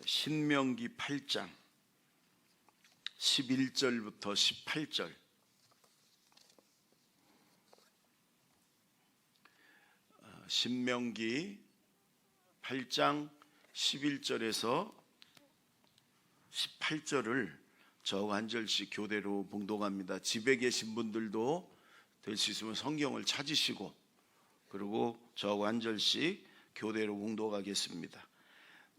신명기 8장 11절부터 18절. 신명기 8장 11절에서 18절을 저 한 절씩 교대로 봉독합니다. 집에 계신 분들도 될 수 있으면 성경을 찾으시고 그리고 저 한 절씩 교대로 봉독하겠습니다.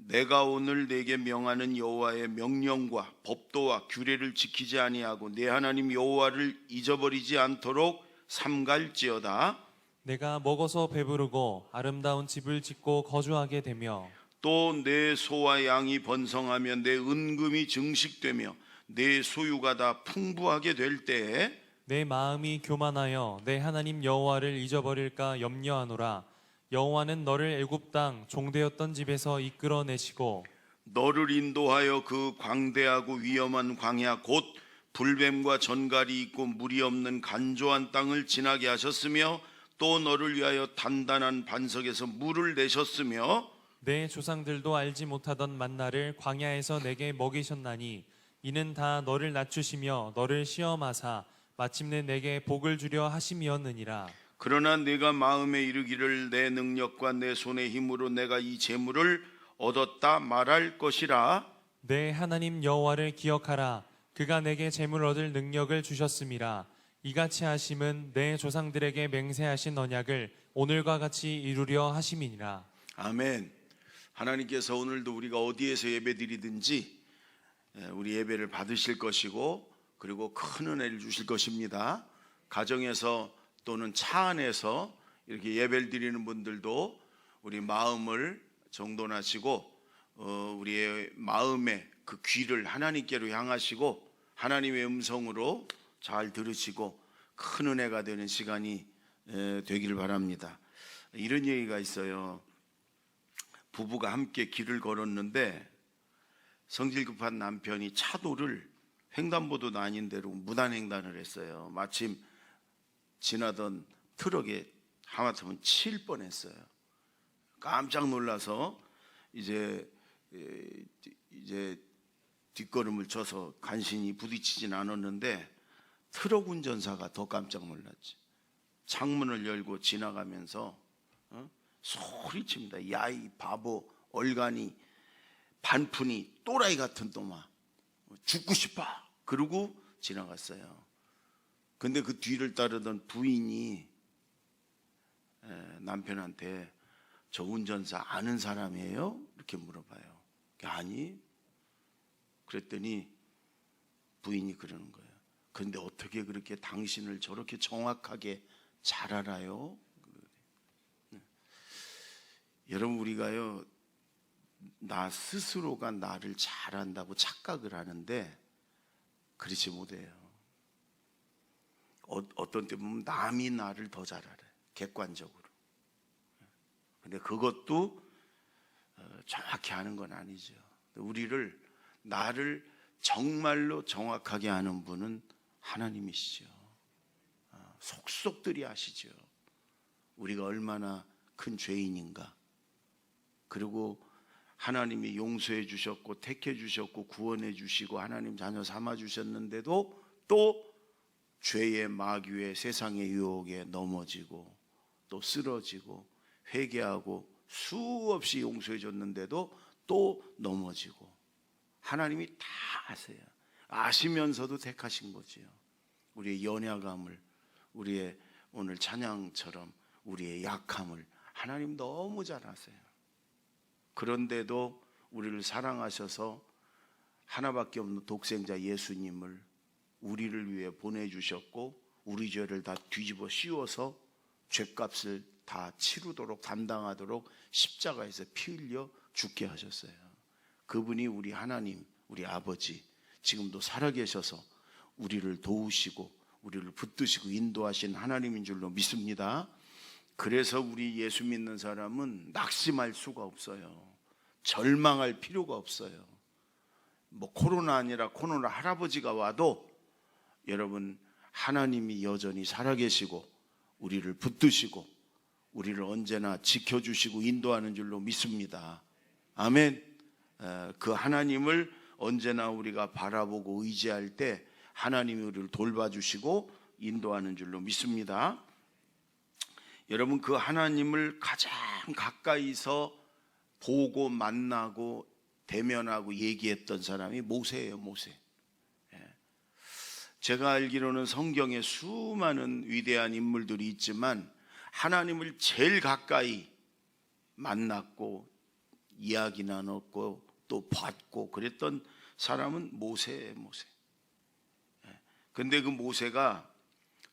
내가 오늘 내게 명하는 여호와의 명령과 법도와 규례를 지키지 아니하고 내 하나님 여호와를 잊어버리지 않도록 삼갈지어다. 내가 먹어서 배부르고 아름다운 집을 짓고 거주하게 되며 또 내 소와 양이 번성하며 내 은금이 증식되며 내 소유가 다 풍부하게 될 때에 내 마음이 교만하여 내 하나님 여호와를 잊어버릴까 염려하노라. 여호와는 너를 애굽 땅 종되었던 집에서 이끌어내시고 너를 인도하여 그 광대하고 위험한 광야 곧 불뱀과 전갈이 있고 물이 없는 간조한 땅을 지나게 하셨으며 또 너를 위하여 단단한 반석에서 물을 내셨으며 내 조상들도 알지 못하던 만나를 광야에서 내게 먹이셨나니 이는 다 너를 낮추시며 너를 시험하사 마침내 내게 복을 주려 하심이었느니라. 그러나 내가 마음에 이르기를 내 능력과 내 손의 힘으로 내가 이 재물을 얻었다 말할 것이라. 내 하나님 여호와를 기억하라. 그가 내게 재물 얻을 능력을 주셨음이라. 이같이 하심은 내 조상들에게 맹세하신 언약을 오늘과 같이 이루려 하심이니라. 아멘. 하나님께서 오늘도 우리가 어디에서 예배드리든지 우리 예배를 받으실 것이고 그리고 큰 은혜를 주실 것입니다. 가정에서 또는 차 안에서 이렇게 예배를 드리는 분들도 우리 마음을 정돈하시고 우리의 마음의 그 귀를 하나님께로 향하시고 하나님의 음성으로 잘 들으시고 큰 은혜가 되는 시간이 되기를 바랍니다. 이런 얘기가 있어요. 부부가 함께 길을 걸었는데 성질 급한 남편이 차도를 횡단보도도 아닌 데로 무단횡단을 했어요. 마침 지나던 트럭에 하마터면 칠 뻔했어요. 깜짝 놀라서 이제 뒷걸음을 쳐서 간신히 부딪히진 않았는데 트럭 운전사가 더 깜짝 놀랐지. 창문을 열고 지나가면서 소리칩니다. 야이 바보 얼간이 반푼이 또라이 같은 놈아 죽고 싶어 그러고 지나갔어요. 근데 그 뒤를 따르던 부인이 남편한테 저 운전사 아는 사람이에요? 이렇게 물어봐요. 아니. 그랬더니 부인이 그러는 거예요. 그런데 어떻게 그렇게 당신을 저렇게 정확하게 잘 알아요? 여러분 우리가요 나 스스로가 나를 잘 안다고 착각을 하는데 그렇지 못해요. 어떤 때 보면 남이 나를 더 잘 알아요. 객관적으로. 근데 그것도 정확히 아는 건 아니죠. 나를 정말로 정확하게 아는 분은 하나님이시죠. 속속들이 아시죠. 우리가 얼마나 큰 죄인인가. 그리고 하나님이 용서해 주셨고 택해 주셨고 구원해 주시고 하나님 자녀 삼아 주셨는데도 또 죄의 마귀의 세상의 유혹에 넘어지고 또 쓰러지고 회개하고 수없이 용서해 줬는데도 또 넘어지고 하나님이 다 아세요. 아시면서도 택하신 거지요. 우리의 연약함을 우리의 오늘 찬양처럼 우리의 약함을 하나님 너무 잘 아세요. 그런데도 우리를 사랑하셔서 하나밖에 없는 독생자 예수님을 우리를 위해 보내주셨고 우리 죄를 다 뒤집어 씌워서 죄값을 다 치르도록 담당하도록 십자가에서 피 흘려 죽게 하셨어요. 그분이 우리 하나님, 우리 아버지 지금도 살아계셔서 우리를 도우시고 우리를 붙드시고 인도하신 하나님인 줄로 믿습니다. 그래서 우리 예수 믿는 사람은 낙심할 수가 없어요. 절망할 필요가 없어요. 코로나 아니라 코로나 할아버지가 와도 여러분 하나님이 여전히 살아계시고 우리를 붙드시고 우리를 언제나 지켜주시고 인도하는 줄로 믿습니다. 아멘. 그 하나님을 언제나 우리가 바라보고 의지할 때 하나님이 우리를 돌봐주시고 인도하는 줄로 믿습니다. 여러분, 그 하나님을 가장 가까이서 보고 만나고 대면하고 얘기했던 사람이 모세예요. 모세. 제가 알기로는 성경에 수많은 위대한 인물들이 있지만 하나님을 제일 가까이 만났고 이야기 나눴고 또 봤고 그랬던 사람은 모세예요. 모세. 근데 그 모세가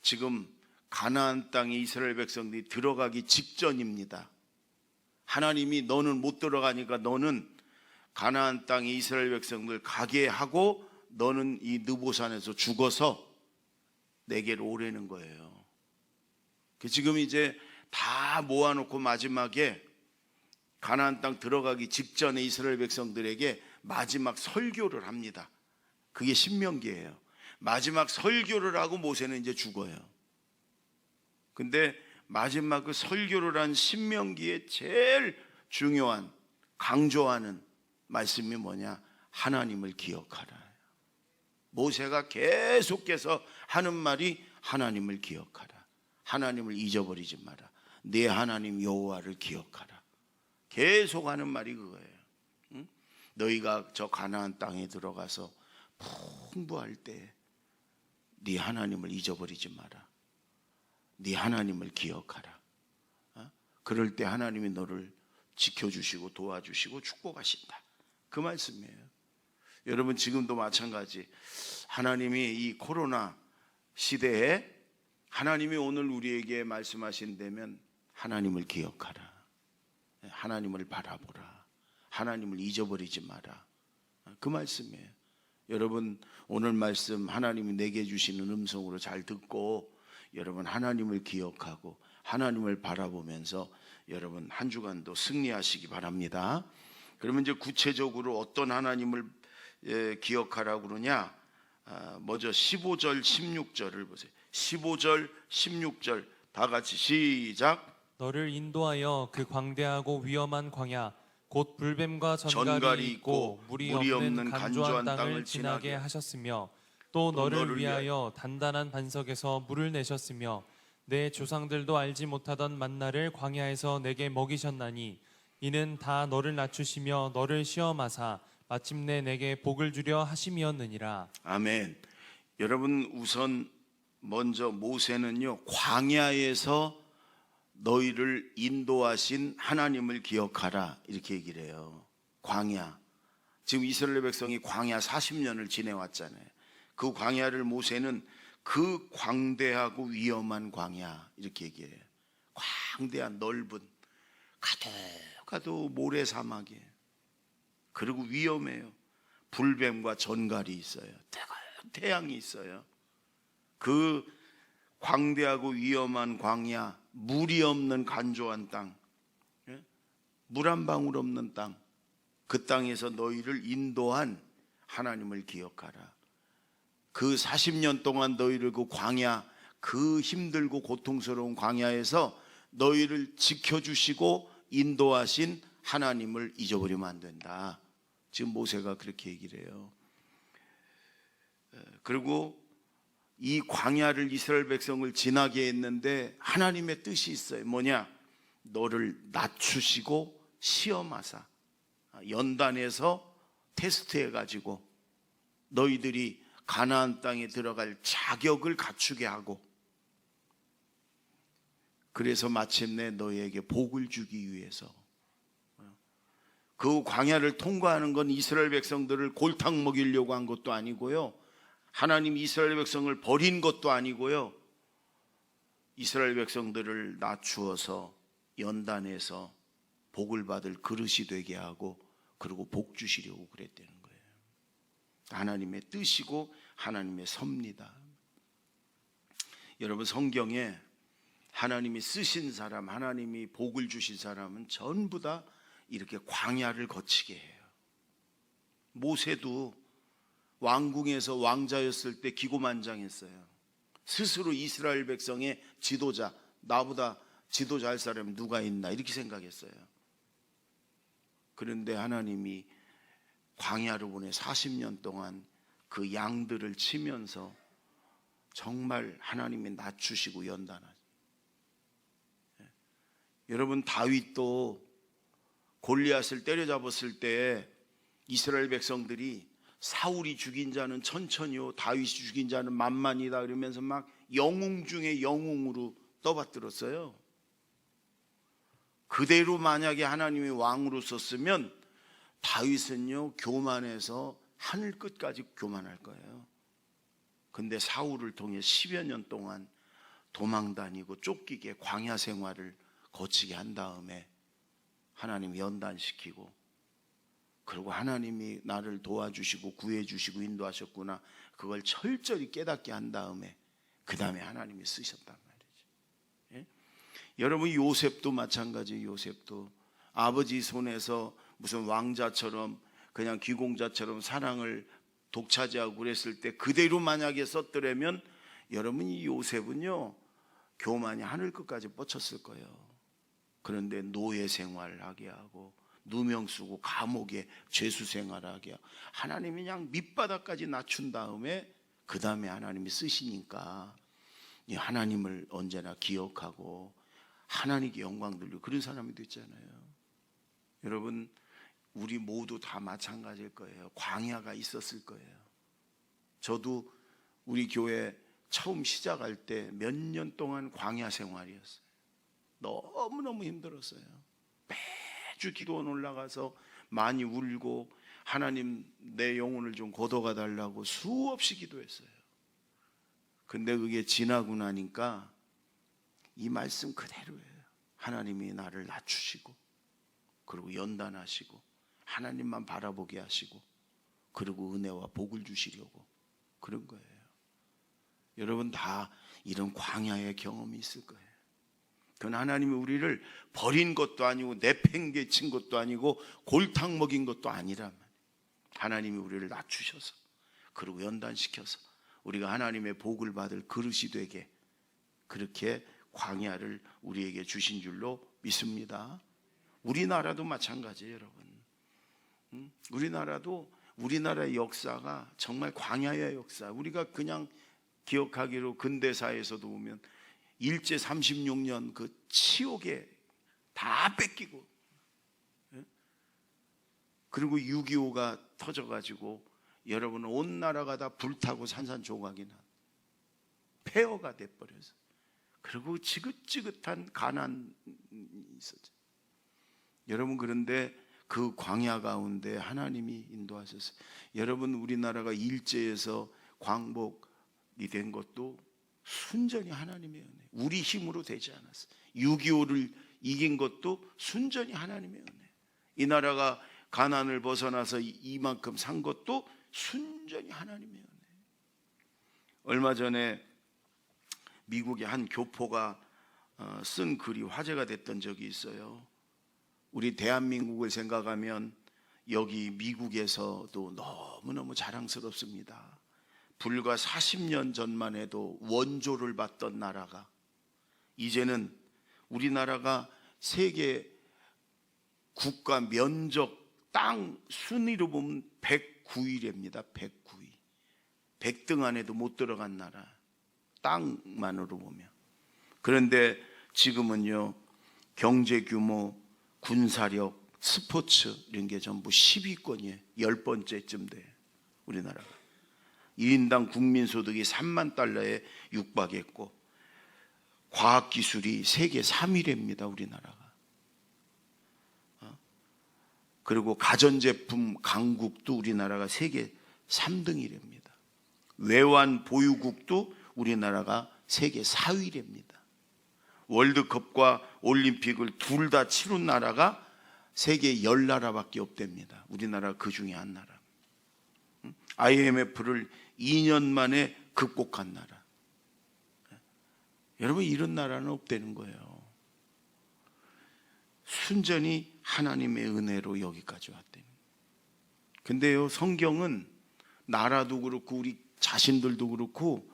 지금 가나안 땅에 이스라엘 백성들이 들어가기 직전입니다. 하나님이 너는 못 들어가니까 너는 가나안 땅에 이스라엘 백성들 가게 하고 너는 이 느보산에서 죽어서 내게로 오라는 거예요. 지금 이제 다 모아놓고 마지막에 가나안 땅 들어가기 직전에 이스라엘 백성들에게 마지막 설교를 합니다. 그게 신명기예요. 마지막 설교를 하고 모세는 이제 죽어요. 근데 마지막 그 설교를 한 신명기에 제일 중요한 강조하는 말씀이 뭐냐? 하나님을 기억하라. 모세가 계속해서 하는 말이 하나님을 기억하라. 하나님을 잊어버리지 마라. 내 하나님 여호와를 기억하라. 계속 하는 말이 그거예요. 응? 너희가 저 가나안 땅에 들어가서 풍부할 때 네 하나님을 잊어버리지 마라. 네 하나님을 기억하라. 그럴 때 하나님이 너를 지켜주시고 도와주시고 축복하신다. 그 말씀이에요. 여러분, 지금도 마찬가지. 하나님이 이 코로나 시대에 하나님이 오늘 우리에게 말씀하신다면 하나님을 기억하라. 하나님을 바라보라. 하나님을 잊어버리지 마라. 그 말씀이에요. 여러분, 오늘 말씀 하나님이 내게 주시는 음성으로 잘 듣고 여러분 하나님을 기억하고 하나님을 바라보면서 여러분 한 주간도 승리하시기 바랍니다. 그러면 이제 구체적으로 어떤 하나님을 기억하라고 그러냐? 먼저 15절 16절을 보세요. 15절 16절 다 같이 시작. 너를 인도하여 그 광대하고 위험한 광야 곧 불뱀과 전갈이 있고 물이 없는 간조한 땅을 지나게 하셨으며 또 너를 위하여 단단한 반석에서 물을 내셨으며 내 조상들도 알지 못하던 만나를 광야에서 내게 먹이셨나니 이는 다 너를 낮추시며 너를 시험하사 마침내 내게 복을 주려 하심이었느니라. 아멘. 여러분, 우선 먼저 모세는요 광야에서 너희를 인도하신 하나님을 기억하라 이렇게 얘기를 해요. 광야. 지금 이스라엘 백성이 광야 40년을 지내왔잖아요. 그 광야를 모세는 그 광대하고 위험한 광야 이렇게 얘기해요. 광대한 넓은 가도 모래 사막이에요. 그리고 위험해요. 불뱀과 전갈이 있어요. 태양이 있어요. 그 광대하고 위험한 광야, 물이 없는 간조한 땅, 물 한 방울 없는 땅, 그 땅에서 너희를 인도한 하나님을 기억하라. 그 40년 동안 너희를 그 광야, 그 힘들고 고통스러운 광야에서 너희를 지켜주시고 인도하신 하나님을 잊어버리면 안 된다. 지금 모세가 그렇게 얘기를 해요. 그리고 이 광야를 이스라엘 백성을 지나게 했는데 하나님의 뜻이 있어요. 뭐냐? 너를 낮추시고 시험하사 연단해서 테스트해가지고 너희들이 가나안 땅에 들어갈 자격을 갖추게 하고 그래서 마침내 너희에게 복을 주기 위해서 그 광야를 통과하는 건 이스라엘 백성들을 골탕 먹이려고 한 것도 아니고요. 하나님 이스라엘 백성을 버린 것도 아니고요. 이스라엘 백성들을 낮추어서 연단해서 복을 받을 그릇이 되게 하고 그리고 복 주시려고 그랬다는 거예요. 하나님의 뜻이고 하나님의 섭니다. 여러분, 성경에 하나님이 쓰신 사람, 하나님이 복을 주신 사람은 전부 다 이렇게 광야를 거치게 해요. 모세도 왕궁에서 왕자였을 때 기고만장했어요. 스스로 이스라엘 백성의 지도자, 나보다 지도자 할 사람이 누가 있나 이렇게 생각했어요. 그런데 하나님이 광야로 보내 40년 동안 그 양들을 치면서 정말 하나님이 낮추시고 연단하죠. 여러분, 다윗도 골리앗을 때려잡았을 때 이스라엘 백성들이 사울이 죽인 자는 천천히요, 다윗이 죽인 자는 만만이다 그러면서 막 영웅 중에 영웅으로 떠받들었어요. 그대로 만약에 하나님이 왕으로 썼으면 다윗은요, 교만해서 하늘 끝까지 교만할 거예요. 근데 사울을 통해 10여 년 동안 도망 다니고 쫓기게 광야 생활을 거치게 한 다음에 하나님이 연단시키고, 그리고 하나님이 나를 도와주시고 구해주시고 인도하셨구나, 그걸 철저히 깨닫게 한 다음에 그 다음에 하나님이 쓰셨단 말이죠. 예? 여러분, 요셉도 마찬가지예요. 요셉도 아버지 손에서 무슨 왕자처럼 그냥 귀공자처럼 사랑을 독차지하고 그랬을 때 그대로 만약에 썼더라면 여러분, 이 요셉은요, 교만이 하늘 끝까지 뻗쳤을 거예요. 그런데 노예 생활하게 하고 누명 쓰고 감옥에 죄수 생활하게 하고 하나님이 그냥 밑바닥까지 낮춘 다음에 그 다음에 하나님이 쓰시니까 이 하나님을 언제나 기억하고 하나님께 영광 돌리고 그런 사람이 됐잖아요. 여러분, 우리 모두 다 마찬가지일 거예요. 광야가 있었을 거예요. 저도 우리 교회 처음 시작할 때 몇 년 동안 광야 생활이었어요. 너무너무 힘들었어요. 매주 기도원 올라가서 많이 울고 하나님 내 영혼을 좀 걷어가 달라고 수없이 기도했어요. 근데 그게 지나고 나니까 이 말씀 그대로예요. 하나님이 나를 낮추시고 그리고 연단하시고 하나님만 바라보게 하시고 그리고 은혜와 복을 주시려고 그런 거예요. 여러분, 다 이런 광야의 경험이 있을 거예요. 그건 하나님이 우리를 버린 것도 아니고 내팽개친 것도 아니고 골탕 먹인 것도 아니란 말이에요. 하나님이 우리를 낮추셔서 그리고 연단시켜서 우리가 하나님의 복을 받을 그릇이 되게 그렇게 광야를 우리에게 주신 줄로 믿습니다. 우리나라도 마찬가지예요, 여러분. 우리나라도 우리나라의 역사가 정말 광야의 역사. 우리가 그냥 기억하기로 근대사에서도 보면 일제 36년 그 치욕에 다 뺏기고, 그리고 6.25가 터져가지고 여러분은 온 나라가 다 불타고 산산조각이 난 폐허가 돼버려서, 그리고 지긋지긋한 가난이 있었죠. 여러분, 그런데 그 광야 가운데 하나님이 인도하셨어요. 여러분, 우리나라가 일제에서 광복이 된 것도 순전히 하나님의 은혜, 우리 힘으로 되지 않았어요. 6.25를 이긴 것도 순전히 하나님의 은혜, 이 나라가 가난을 벗어나서 이만큼 산 것도 순전히 하나님의 은혜. 얼마 전에 미국의 한 교포가 쓴 글이 화제가 됐던 적이 있어요. 우리 대한민국을 생각하면 여기 미국에서도 너무너무 자랑스럽습니다. 불과 40년 전만 해도 원조를 받던 나라가 이제는 우리나라가 세계 국가 면적 땅 순위로 보면 109위랍니다. 109위. 100등 안에도 못 들어간 나라, 땅만으로 보면. 그런데 지금은요, 경제 규모, 군사력, 스포츠 이런 게 전부 10위권이에요. 10번째쯤 돼요, 우리나라가. 1인당 국민소득이 3만 달러에 육박했고 과학기술이 세계 3위랍니다, 우리나라가. 그리고 가전제품 강국도 우리나라가 세계 3등이랍니다. 외환 보유국도 우리나라가 세계 4위랍니다. 월드컵과 올림픽을 둘 다 치른 나라가 세계 10나라밖에 없답니다. 우리나라 그 중에 한 나라. IMF를 2년 만에 극복한 나라. 여러분, 이런 나라는 없다는 거예요. 순전히 하나님의 은혜로 여기까지 왔대요. 근데요, 성경은 나라도 그렇고 우리 자신들도 그렇고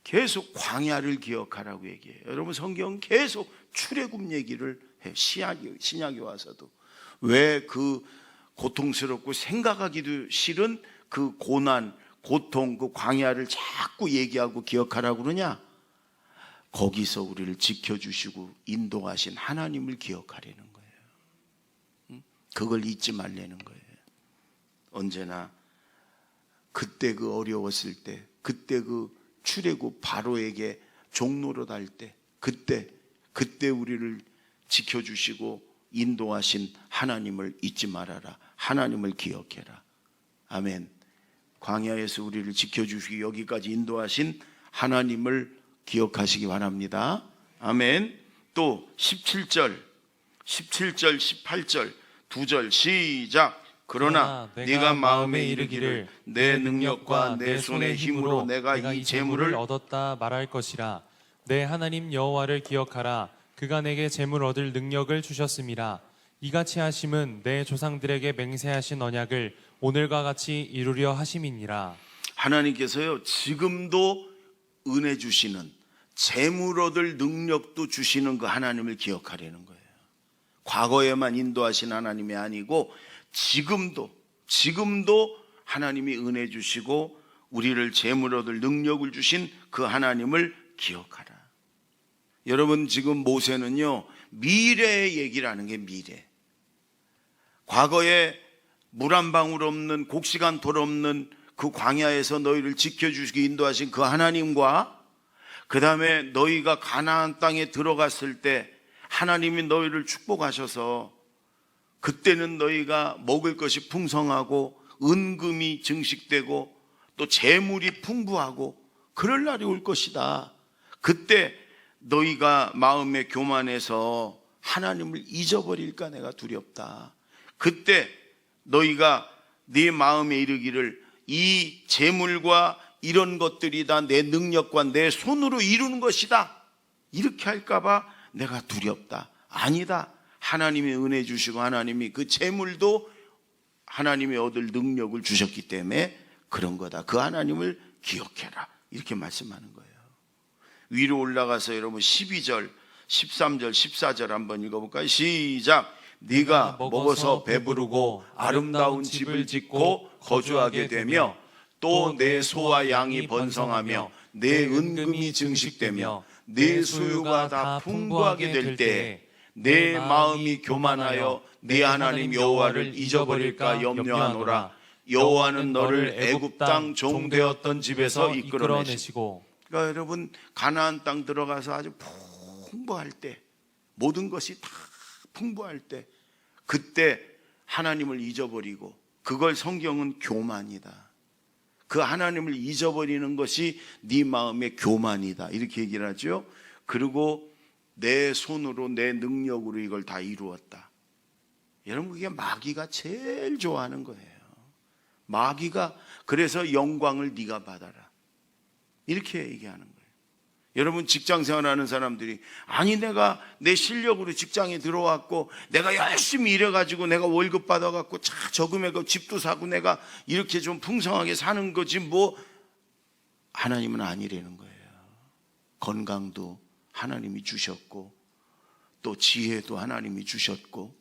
계속 광야를 기억하라고 얘기해요. 여러분, 성경은 계속 출애굽 얘기를 해요. 신약에 와서도 왜 그 고통스럽고 생각하기도 싫은 그 고난, 고통, 그 광야를 자꾸 얘기하고 기억하라고 그러냐? 거기서 우리를 지켜주시고 인도하신 하나님을 기억하려는 거예요. 그걸 잊지 말라는 거예요. 언제나 그때 그 어려웠을 때, 그때 그 출애굽 바로에게 종노릇 할 때, 그때 우리를 지켜주시고 인도하신 하나님을 잊지 말아라. 하나님을 기억해라. 아멘. 광야에서 우리를 지켜주시고 여기까지 인도하신 하나님을 기억하시기 바랍니다. 아멘. 또 17절, 18절, 2절 시작. 그러나 네가 마음에 이르기를 내 능력과 내 손의 힘으로 내가 이 재물을 얻었다 말할 것이라. 내 하나님 여호와를 기억하라. 그가 내게 재물 얻을 능력을 주셨음이라. 이같이 하심은 내 조상들에게 맹세하신 언약을 오늘과 같이 이루려 하심이니라. 하나님께서요 지금도 은혜 주시는, 재물 얻을 능력도 주시는 그 하나님을 기억하려는 거예요. 과거에만 인도하신 하나님이 아니고 지금도 하나님이 은혜 주시고 우리를 재물 얻을 능력을 주신 그 하나님을 기억하라. 여러분, 지금 모세는요 미래의 얘기를 하는 게 미래. 과거에 물 한 방울 없는, 곡식한 돌 없는 그 광야에서 너희를 지켜주시고 인도하신 그 하나님과, 그 다음에 너희가 가나안 땅에 들어갔을 때 하나님이 너희를 축복하셔서 그때는 너희가 먹을 것이 풍성하고 은금이 증식되고 또 재물이 풍부하고 그럴 날이 올 것이다. 그때 너희가 마음에 교만해서 하나님을 잊어버릴까 내가 두렵다. 그때 너희가 네 마음에 이르기를 이 재물과 이런 것들이 다 내 능력과 내 손으로 이루는 것이다, 이렇게 할까봐 내가 두렵다. 아니다. 하나님이 은혜 주시고 하나님이 그 재물도 하나님이 얻을 능력을 주셨기 때문에 그런 거다. 그 하나님을 기억해라. 이렇게 말씀하는 거예요. 위로 올라가서 여러분 12절, 13절, 14절 한번 읽어볼까요? 시작. 네가 먹어서 배부르고 아름다운 집을 짓고 거주하게 되며 또 내 소와 양이 번성하며 내 은금이 증식되며 내 소유가 다 풍부하게 될 때에 내 마음이 교만하여 네 하나님 여호와를 잊어버릴까 염려하노라. 여호와는 너를 애굽 땅 종되었던 집에서 이끌어내시고. 그러니까 여러분, 가나안 땅 들어가서 아주 풍부할 때, 모든 것이 다 풍부할 때, 그때 하나님을 잊어버리고, 그걸 성경은 교만이다. 그 하나님을 잊어버리는 것이 네 마음의 교만이다, 이렇게 얘기를 하죠. 그리고 내 손으로 내 능력으로 이걸 다 이루었다. 여러분, 그게 마귀가 제일 좋아하는 거예요. 마귀가 그래서 영광을 네가 받아라, 이렇게 얘기하는 거예요. 여러분, 직장 생활하는 사람들이 아니 내가 내 실력으로 직장에 들어왔고 내가 열심히 일해가지고 내가 월급 받아갖고 저금해서 집도 사고 내가 이렇게 좀 풍성하게 사는 거지 뭐. 하나님은 아니라는 거예요. 건강도 하나님이 주셨고 또 지혜도 하나님이 주셨고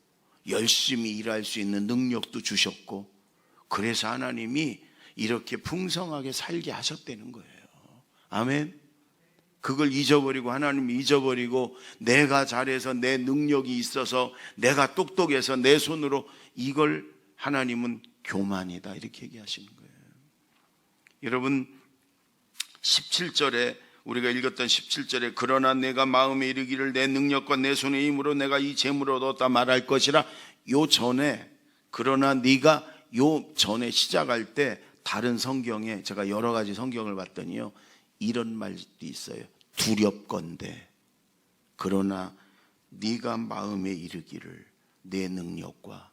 열심히 일할 수 있는 능력도 주셨고, 그래서 하나님이 이렇게 풍성하게 살게 하셨다는 거예요. 아멘. 그걸 잊어버리고, 하나님이 잊어버리고 내가 잘해서 내 능력이 있어서 내가 똑똑해서 내 손으로, 이걸 하나님은 교만이다, 이렇게 얘기하시는 거예요. 여러분, 17절에 우리가 읽었던 17절에 그러나 내가 마음에 이르기를 내 능력과 내 손의 힘으로 내가 이 재물을 얻었다 말할 것이라. 요 전에, 그러나 네가 요 전에 시작할 때 다른 성경에, 제가 여러 가지 성경을 봤더니요 이런 말이 있어요. 두렵건대 그러나 네가 마음에 이르기를 내 능력과.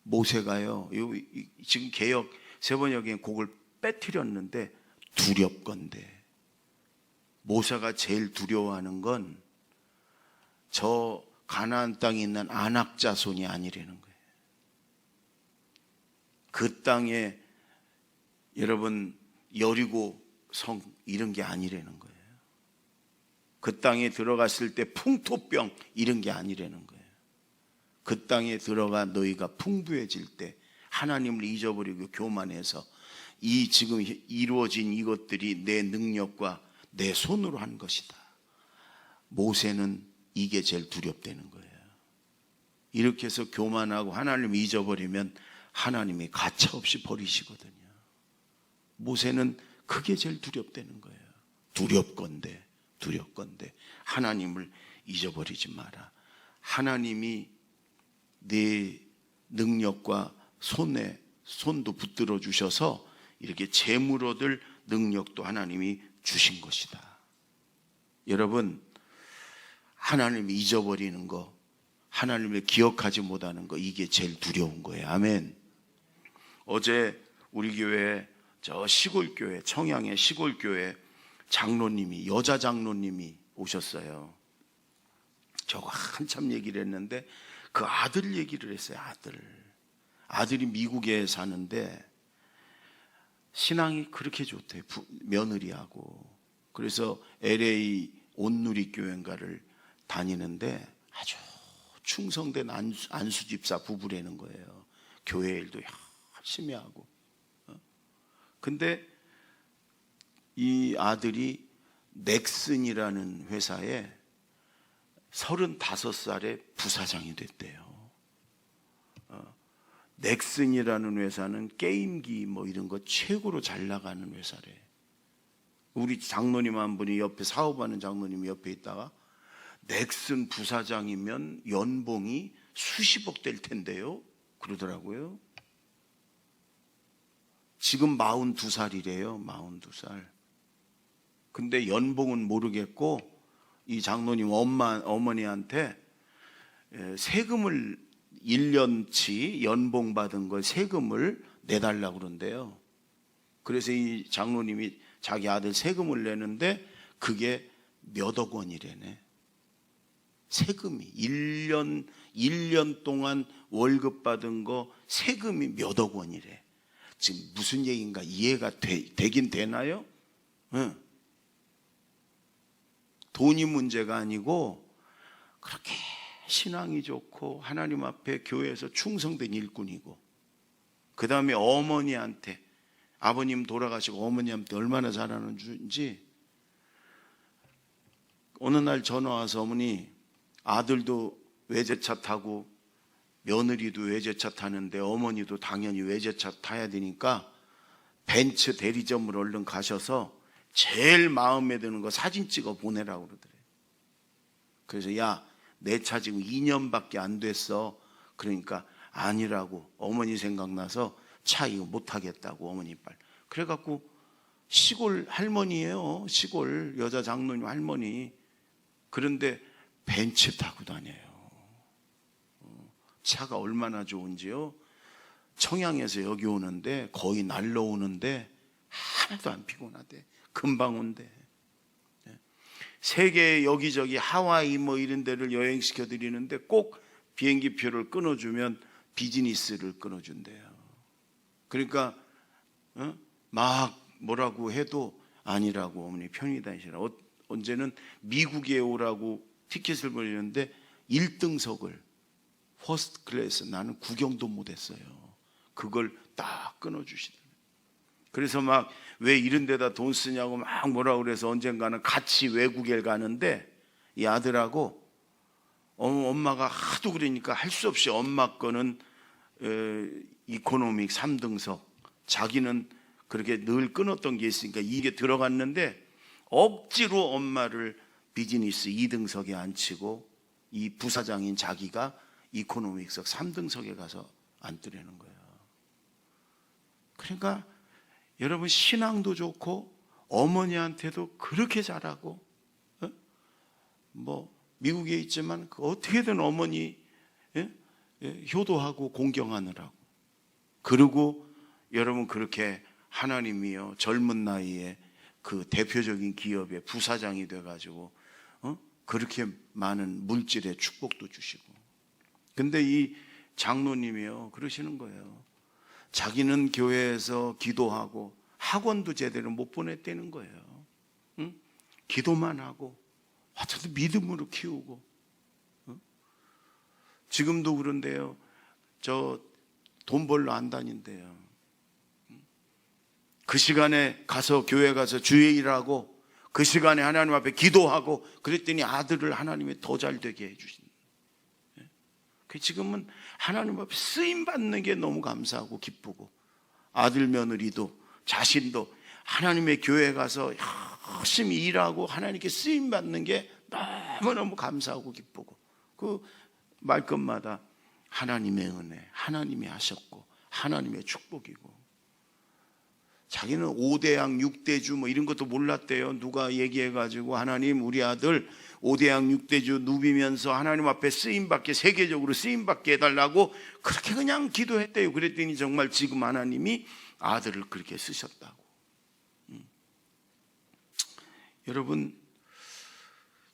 모세가요 지금 개역 세번역에 곡을 빼뜨렸는데 두렵건대. 모세가 제일 두려워하는 건 저 가나안 땅에 있는 아낙 자손이 아니라는 거예요. 그 땅에 여러분 여리고 성 이런 게 아니라는 거예요. 그 땅에 들어갔을 때 풍토병 이런 게 아니라는 거예요. 그 땅에 들어가 너희가 풍부해질 때 하나님을 잊어버리고 교만해서 이 지금 이루어진 이것들이 내 능력과 내 손으로 한 것이다. 모세는 이게 제일 두렵다는 거예요. 이렇게 해서 교만하고 하나님을 잊어버리면 하나님이 가차없이 버리시거든요. 모세는 그게 제일 두렵다는 거예요. 두렵건대 하나님을 잊어버리지 마라. 하나님이 내 능력과 손도 붙들어 주셔서 이렇게 재물 얻을 능력도 하나님이 주신 것이다. 여러분, 하나님을 잊어버리는 거, 하나님을 기억하지 못하는 거, 이게 제일 두려운 거예요. 아멘. 어제 우리 교회 저 시골교회, 청양의 시골교회 장로님이, 여자 장로님이 오셨어요. 저거 한참 얘기를 했는데 그 아들 얘기를 했어요. 아들이 미국에 사는데 신앙이 그렇게 좋대요. 며느리하고. 그래서 LA 온누리교회인가를 다니는데 아주 충성된 안수집사 부부라는 거예요. 교회 일도 열심히 하고. 근데 이 아들이 넥슨이라는 회사에 35살에 부사장이 됐대요. 넥슨이라는 회사는 게임기 뭐 이런 거 최고로 잘 나가는 회사래. 우리 장로님 한 분이 옆에 사업하는 장로님이 옆에 있다가 넥슨 부사장이면 연봉이 수십억 될 텐데요 그러더라고요. 지금 42살이래요. 42살. 근데 연봉은 모르겠고 이 장로님 어머니한테 세금을 1년치 연봉 받은 걸 세금을 내달라고 그런대요. 그래서 이 장로님이 자기 아들 세금을 내는데 그게 몇억 원이래네. 세금이 1년 동안 월급 받은 거 세금이 몇억 원이래. 지금 무슨 얘기인가 이해가 되긴 되나요? 응. 돈이 문제가 아니고 그렇게 신앙이 좋고 하나님 앞에 교회에서 충성된 일꾼이고, 그 다음에 어머니한테, 아버님 돌아가시고 어머니한테 얼마나 잘하는지. 어느 날 전화 와서 어머니, 아들도 외제차 타고 며느리도 외제차 타는데 어머니도 당연히 외제차 타야 되니까 벤츠 대리점으로 얼른 가셔서 제일 마음에 드는 거 사진 찍어 보내라고 그러더래요. 그래서 야, 내 차 지금 2년밖에 안 됐어. 그러니까 아니라고. 어머니 생각나서 차 이거 못 타겠다고 어머니 빨리. 그래갖고 시골 할머니예요. 시골 여자 장로님 할머니. 그런데 벤츠 타고 다녀요. 차가 얼마나 좋은지요. 청양에서 여기 오는데 거의 날로 오는데 하나도 안 피곤하대. 금방 온대. 세계 여기저기 하와이 뭐 이런 데를 여행시켜 드리는데 꼭 비행기 표를 끊어주면 비즈니스를 끊어준대요. 그러니까 막 뭐라고 해도 아니라고 어머니 편히 다니시라. 언제는 미국에 오라고 티켓을 보내는데 1등석을 퍼스트 클래스, 나는 구경도 못했어요. 그걸 딱 끊어주시더라고요. 그래서 막 왜 이런 데다 돈 쓰냐고 막 뭐라 그래서 언젠가는 같이 외국에 가는데 이 아들하고 엄마가 하도 그러니까 할 수 없이 엄마 거는 이코노믹 3등석, 자기는 그렇게 늘 끊었던 게 있으니까 이게 들어갔는데 억지로 엄마를 비즈니스 2등석에 앉히고 이 부사장인 자기가 이코노믹석 3등석에 가서 앉으려는 거예요. 그러니까 여러분, 신앙도 좋고 어머니한테도 그렇게 잘하고, 뭐 미국에 있지만 어떻게든 어머니 효도하고 공경하느라고. 그리고 여러분, 그렇게 하나님이요 젊은 나이에 그 대표적인 기업의 부사장이 돼가지고 그렇게 많은 물질의 축복도 주시고. 근데 이 장로님이요 그러시는 거예요. 자기는 교회에서 기도하고 학원도 제대로 못 보냈다는 거예요. 응? 기도만 하고 어쨌든 믿음으로 키우고. 응? 지금도 그런데요. 저 돈 벌러 안 다닌대요. 그 시간에 가서 교회 가서 주의 일하고 그 시간에 하나님 앞에 기도하고 그랬더니 아들을 하나님이 더 잘 되게 해주신다. 그 지금은 하나님 앞에 쓰임 받는 게 너무 감사하고 기쁘고, 아들 며느리도 자신도 하나님의 교회 가서 열심히 일하고 하나님께 쓰임 받는 게 너무너무 감사하고 기쁘고, 그 말끝마다 하나님의 은혜, 하나님이 하셨고 하나님의 축복이고, 자기는 5대양 6대주 뭐 이런 것도 몰랐대요. 누가 얘기해가지고 하나님 우리 아들 5대양 6대주 누비면서 하나님 앞에 쓰임받게, 세계적으로 쓰임받게 해달라고 그렇게 그냥 기도했대요. 그랬더니 정말 지금 하나님이 아들을 그렇게 쓰셨다고. 여러분,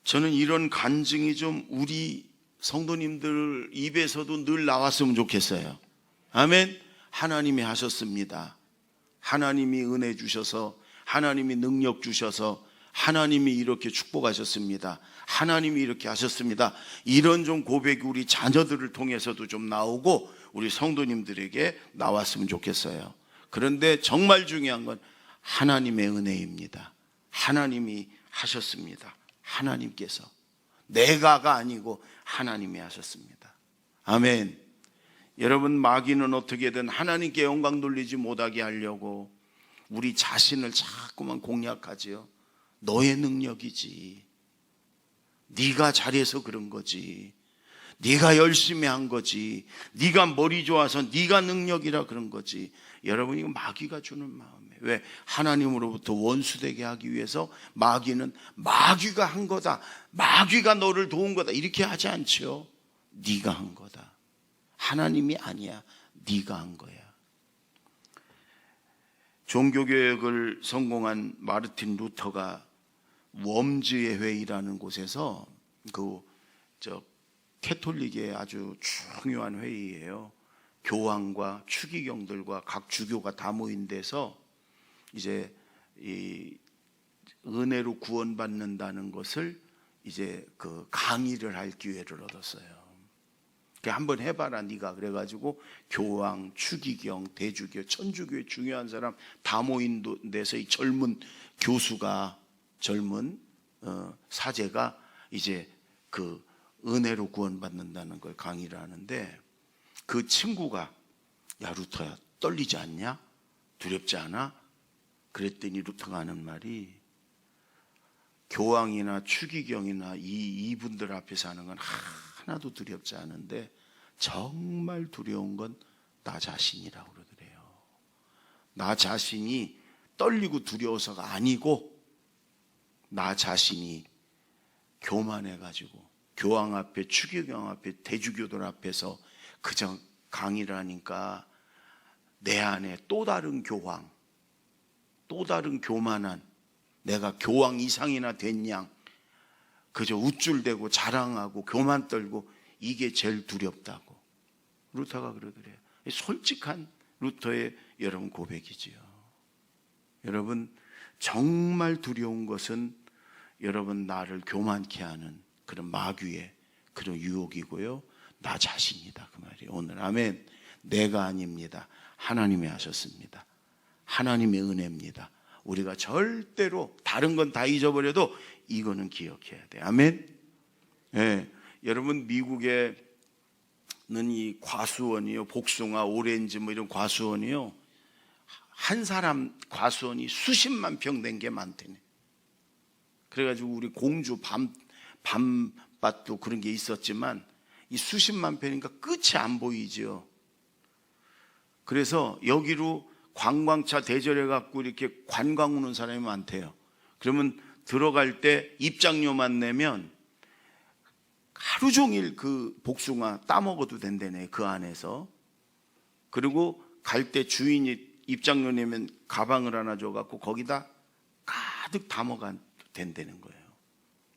저는 이런 간증이 좀 우리 성도님들 입에서도 늘 나왔으면 좋겠어요. 아멘. 하나님이 하셨습니다. 하나님이 은혜 주셔서, 하나님이 능력 주셔서, 하나님이 이렇게 축복하셨습니다. 하나님이 이렇게 하셨습니다. 이런 좀 고백이 우리 자녀들을 통해서도 좀 나오고 우리 성도님들에게 나왔으면 좋겠어요. 그런데 정말 중요한 건 하나님의 은혜입니다. 하나님이 하셨습니다. 하나님께서, 내가가 아니고 하나님이 하셨습니다. 아멘. 여러분, 마귀는 어떻게든 하나님께 영광 돌리지 못하게 하려고 우리 자신을 자꾸만 공략하지요. 너의 능력이지, 네가 잘해서 그런 거지, 네가 열심히 한 거지, 네가 머리 좋아서 네가 능력이라 그런 거지. 여러분, 이거 마귀가 주는 마음이에요. 왜? 하나님으로부터 원수되게 하기 위해서 마귀는 마귀가 한 거다, 마귀가 너를 도운 거다 이렇게 하지 않죠. 네가 한 거다. 하나님이 아니야, 네가 한 거야. 종교개혁을 성공한 마르틴 루터가 웜즈의 회의라는 곳에서 캐톨릭의 아주 중요한 회의예요. 교황과 추기경들과 각 주교가 다 모인 데서 이제 이 은혜로 구원받는다는 것을 이제 그 강의를 할 기회를 얻었어요. 한번 해봐라 네가. 그래가지고 교황, 추기경, 대주교, 천주교의 중요한 사람 다 모인 데서 이 젊은 교수가, 젊은 사제가 이제 그 은혜로 구원받는다는 걸 강의를 하는데, 그 친구가 야 루터야, 떨리지 않냐? 두렵지 않아? 그랬더니 루터가 하는 말이, 교황이나 추기경이나 이분들 앞에서 하는 건 하나도 두렵지 않은데 정말 두려운 건 나 자신이라고 그러더래요. 나 자신이 떨리고 두려워서가 아니고 나 자신이 교만해가지고 교황 앞에, 추기경 앞에, 대주교들 앞에서 그저 강의를 하니까 내 안에 또 다른 교황, 또 다른 교만한, 내가 교황 이상이나 된 양 그저 우쭐대고 자랑하고 교만 떨고 이게 제일 두렵다고 루터가 그러더래요. 솔직한 루터의 여러분 고백이지요. 여러분, 정말 두려운 것은 여러분 나를 교만케 하는 그런 마귀의 그런 유혹이고요, 나 자신이다 그 말이에요. 오늘 아멘. 내가 아닙니다. 하나님이 하셨습니다. 하나님의 은혜입니다. 우리가 절대로 다른 건 다 잊어버려도 이거는 기억해야 돼. 아멘. 네. 여러분, 미국에는 이 과수원이요, 복숭아, 오렌지 뭐 이런 과수원이요, 한 사람 과수원이 수십만 평 된 게 많대네. 그래가지고 우리 공주 밤밭도 그런 게 있었지만 이 수십만 평이니까 끝이 안 보이죠. 그래서 여기로 관광차 대절해 갖고 이렇게 관광 오는 사람이 많대요. 그러면 들어갈 때 입장료만 내면 하루 종일 그 복숭아 따먹어도 된다네, 그 안에서. 그리고 갈 때 주인이 입장료 내면 가방을 하나 줘갖고 거기다 가득 담아가 된다는 거예요.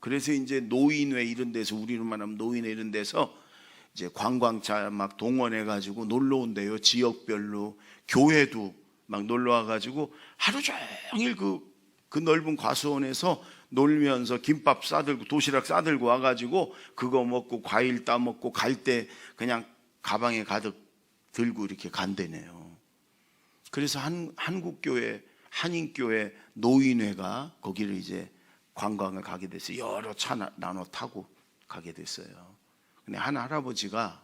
그래서 이제 노인회 이런 데서, 우리로 말하면 노인회 이런 데서 이제 관광차 막 동원해가지고 놀러 온대요. 지역별로. 교회도 막 놀러 와가지고 하루 종일 그 넓은 과수원에서 놀면서 김밥 싸들고 도시락 싸들고 와가지고 그거 먹고 과일 따먹고 갈 때 그냥 가방에 가득 들고 이렇게 간대네요. 그래서 한국교회 한인교회 노인회가 거기를 이제 관광을 가게 됐어요. 여러 차 나눠 타고 가게 됐어요. 근데 한 할아버지가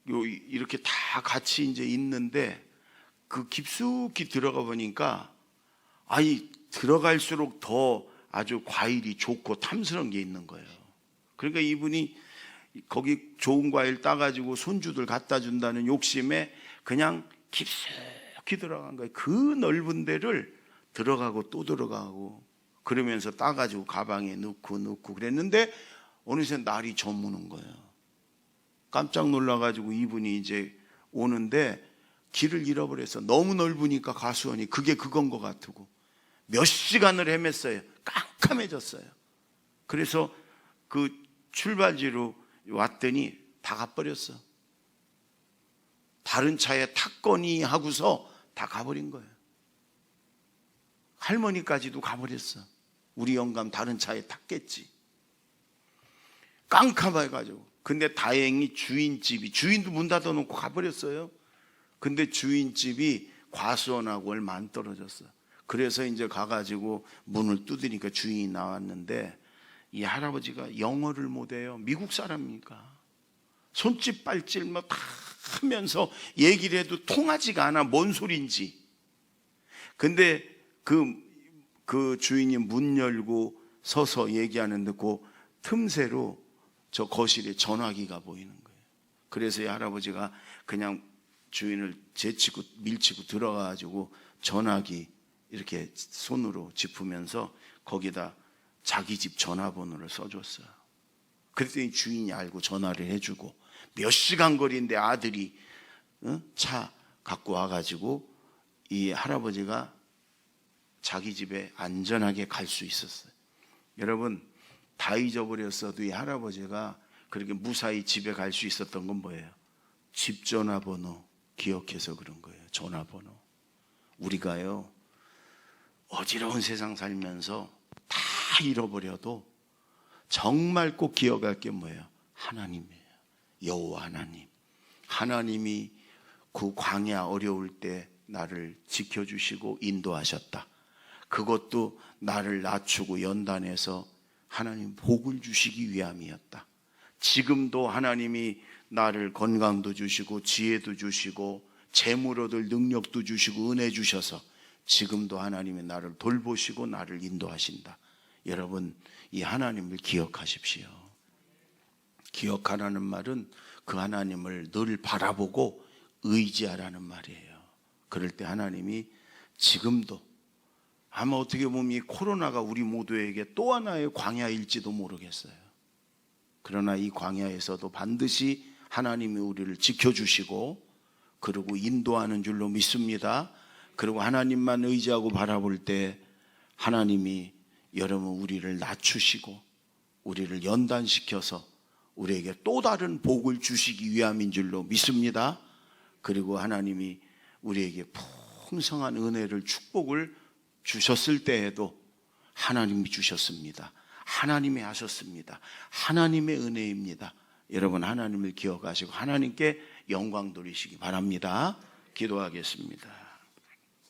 이렇게 다 같이 이제 있는데 그 깊숙이 들어가 보니까 아니 들어갈수록 더 아주 과일이 좋고 탐스러운 게 있는 거예요. 그러니까 이분이 거기 좋은 과일 따가지고 손주들 갖다 준다는 욕심에 그냥 깊숙이 들어간 거예요. 그 넓은 데를 들어가고 또 들어가고 그러면서 따가지고 가방에 넣고 그랬는데 어느새 날이 저무는 거예요. 깜짝 놀라가지고 이분이 이제 오는데 길을 잃어버려서 너무 넓으니까 가수원이 그게 그건 것 같고 몇 시간을 헤맸어요. 깜깜해졌어요. 그래서 그 출발지로 왔더니 다 가버렸어. 다른 차에 탔거니 하고서 다 가버린 거예요. 할머니까지도 가버렸어. 우리 영감 다른 차에 탔겠지. 깜깜해가지고. 근데 다행히 주인도 문 닫아놓고 가버렸어요. 근데 주인집이 과수원하고 얼마 안 떨어졌어. 그래서 이제 가가지고 문을 두드리니까 주인이 나왔는데 이 할아버지가 영어를 못해요. 미국 사람이니까 손짓 발짓 뭐 다 하면서 얘기를 해도 통하지가 않아. 뭔 소린지. 근데 그 주인이 문 열고 서서 얘기하는데 그 틈새로 저 거실에 전화기가 보이는 거예요. 그래서 이 할아버지가 그냥 주인을 밀치고 들어가가지고 전화기 이렇게 손으로 짚으면서 거기다 자기 집 전화번호를 써줬어요. 그랬더니 주인이 알고 전화를 해주고 몇 시간 거리인데 아들이 차 갖고 와가지고 이 할아버지가 자기 집에 안전하게 갈 수 있었어요. 여러분 다 잊어버렸어도 이 할아버지가 그렇게 무사히 집에 갈 수 있었던 건 뭐예요? 집 전화번호 기억해서 그런 거예요. 전화번호. 우리가요 어지러운 세상 살면서 다 잃어버려도 정말 꼭 기억할 게 뭐예요? 하나님이에요. 여호와 하나님. 하나님이 그 광야 어려울 때 나를 지켜주시고 인도하셨다. 그것도 나를 낮추고 연단해서 하나님 복을 주시기 위함이었다. 지금도 하나님이 나를 건강도 주시고 지혜도 주시고 재물 얻을 능력도 주시고 은혜 주셔서 지금도 하나님이 나를 돌보시고 나를 인도하신다. 여러분 이 하나님을 기억하십시오. 기억하라는 말은 그 하나님을 늘 바라보고 의지하라는 말이에요. 그럴 때 하나님이 지금도 아마 어떻게 보면 이 코로나가 우리 모두에게 또 하나의 광야일지도 모르겠어요. 그러나 이 광야에서도 반드시 하나님이 우리를 지켜주시고 그리고 인도하는 줄로 믿습니다. 그리고 하나님만 의지하고 바라볼 때 하나님이 여러분 우리를 낮추시고 우리를 연단시켜서 우리에게 또 다른 복을 주시기 위함인 줄로 믿습니다. 그리고 하나님이 우리에게 풍성한 은혜를 축복을 주셨을 때에도 하나님이 주셨습니다. 하나님이 하셨습니다. 하나님의 은혜입니다. 여러분 하나님을 기억하시고 하나님께 영광 돌리시기 바랍니다. 기도하겠습니다.